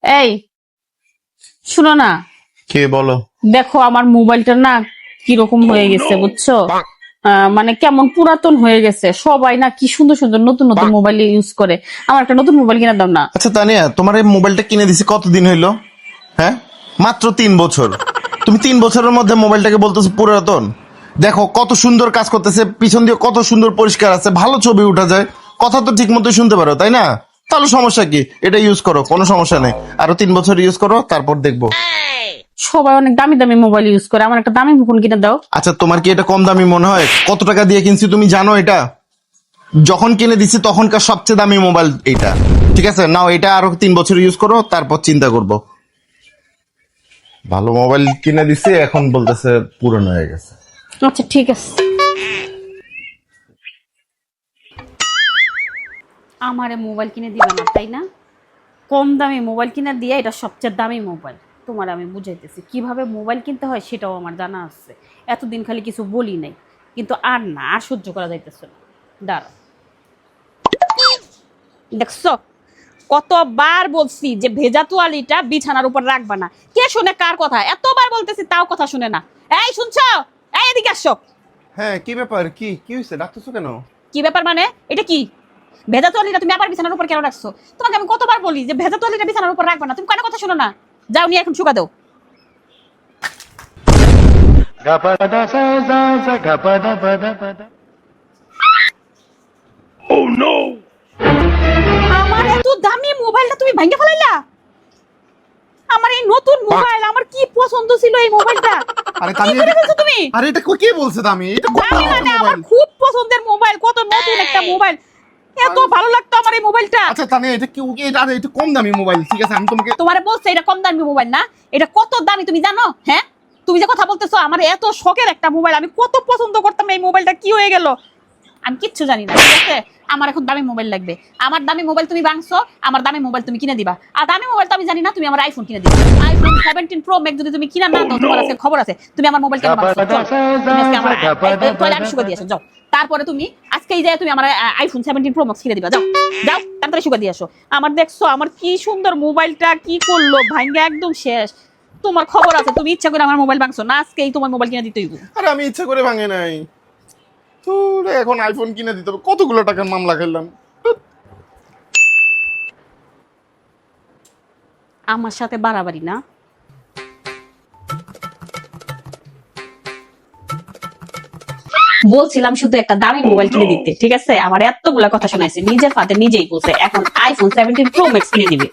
এই শুনো না, কে বলো? দেখো আমার মোবাইলটা না কিরকম হয়ে গেছে বুঝছো? মানে কেমন পুরাতন হয়ে গেছে। সবাই না কি সুন্দর সুন্দর নতুন নতুন মোবাইল ইউজ করে। আমার একটা নতুন মোবাইল কিনে দাও না। আচ্ছা তানিয়া, তোমার এই মোবাইলটা কিনে দিছি কতদিন হইলো? হ্যাঁ, মাত্র 3 বছর। তুমি 3 বছরের মধ্যে মোবাইলটাকে বলতেছো পুরাতন? দেখো কত সুন্দর কাজ করতেছে, পিছন দিয়ে কত সুন্দর পরিষ্কার আছে, ভালো ছবি উঠা যায়, কথা তো ঠিক মতো শুনতে পারো, তাই না? তাহলে সমস্যা কি? এটা ইউজ করো, কোনো সমস্যা নেই। আরো 3 বছর ইউজ করো, তারপর দেখবো। সবাই অনেক দামি দামি মোবাইল ইউজ করে, আমার একটা দামি ফোন কিনে দাও। আচ্ছা, তোমার কি এটা কম দামি মনে হয়? কত টাকা দিয়ে কিনছি তুমি জানো এটা? যখন কিনে দিছি তখনকার সবচেয়ে দামি মোবাইল এটা। ঠিক আছে, নাও এটা আরো 3 বছর ইউজ করো, তারপর চিন্তা করবো। ভালো মোবাইল কিনে দিছি, এখন বলতেছে পুরনো হয়ে গেছে। আচ্ছা ঠিক আছে। আমারে মোবাইল কিনে দিবে না তাই না? কম দামি মোবাইল কিনে দিয়ে এটা সবচেয়ে দামি মোবাইল। তোমার আমি বুঝাইতেছি কিভাবে মোবাইল কিনতে হয়, সেটাও আমার জানা আছে। এতদিন খালি কিছু বলি নাই, কিন্তু আর না, আর সহ্য করা যাইতেছে না। দাঁড়া, দেখছো কতবার বলছি যে ভেজা তোয়ালিটা বিছানার উপর রাখবা না। কে শুনে কার কথা? এতবার বলতেছি তাও কথা শুনে না। এই শুনছো? এই এদিকে আসো। হ্যাঁ, কি ব্যাপার? কি কি হয়েছে? ডাকতেছো কেন? কি ব্যাপার মানে? এটা কি? ভেজা তোয়ালিটা তুমি আবার বিছানার উপর কেন রাখছো? তোমাকে আমি কতবার বলি যে ভেজা তোয়ালিটা বিছানার উপর রাখবা না, তুমি কেন কথা শোনো না? যাও নিয়ে এখন শুকা দাও। আমার এত দামি মোবাইলটা তুমি ভাঙে ফেলাইলা। আমার এই নতুন মোবাইল, আমার কি পছন্দ ছিল এই মোবাইলটা। আরে কি করে ফেলছো তুমি? আরে এটা কে বলছে দামি? এটা কত দামি মানে আমার খুব পছন্দের মোবাইল, কত নতুন একটা মোবাইল। এত ভালো লাগতো আমার এই মোবাইলটা। আচ্ছা তানিয়া, এটা কি এটা কম দামি মোবাইল, ঠিক আছে? আমি তোমাকে তোমারে বলছে এটা কম দামি মোবাইল না, এটা কত দামি তুমি জানো? হ্যাঁ, তুমি যে কথা বলতেছো আমার এত শখের একটা মোবাইল, আমি কত পছন্দ করতাম এই মোবাইলটা, কি হয়ে গেল আমি কিচ্ছু জানি না। ঠিক আছে, আমার এখন দামি মোবাইল লাগবে। আমার দামি মোবাইল তুমি ভাঙছো, আমার দামি মোবাইল তুমি কিনে দিবা। আর দামি মোবাইল তো আমি জানি না, তুমি আমার আইফোন কিনে দিবা। আইফোন 17 প্রো ম্যাক্স যদি তুমি কিনা না দাও, তোমার আজকে খবর আছে। তুমি আমার মোবাইল কেন ভাঙছো? চল, তুমি আজকে আমার টয়লেট শুকা দিয়ে আসো, যাও। তারপরে তুমি আজকেই যায় তুমি আমার আইফোন 17 প্রো ম্যাক্স কিনে দিবা। যাও যাও, তাড়াতাড়ি শুকা দিয়ে আসো। আমার দেখছো আমার কি সুন্দর মোবাইলটা কি করলো, ভাঙা একদম শেষ। তোমার খবর আছে, তুমি ইচ্ছা করে আমার মোবাইল ভাঙছো না, আজকেই তোমার মোবাইল কিনে দিতে হইব। আরে আমি ইচ্ছা করে ভাঙে নাই তো। এখন আইফোন কিনে দিতে হবে, কতগুলো টাকার মামলা খেললাম। আমার সাথে বাড়াবাড়ি না। বলছিলাম শুধু একটা দামি মোবাইল কিনে দিতে, ঠিক আছে? আমার এতগুলা কথা শোনাইছে, নিজের ফাতে নিজেই বলছে এখন আইফোন 17 প্রো ম্যাক্স কিনে দিবে।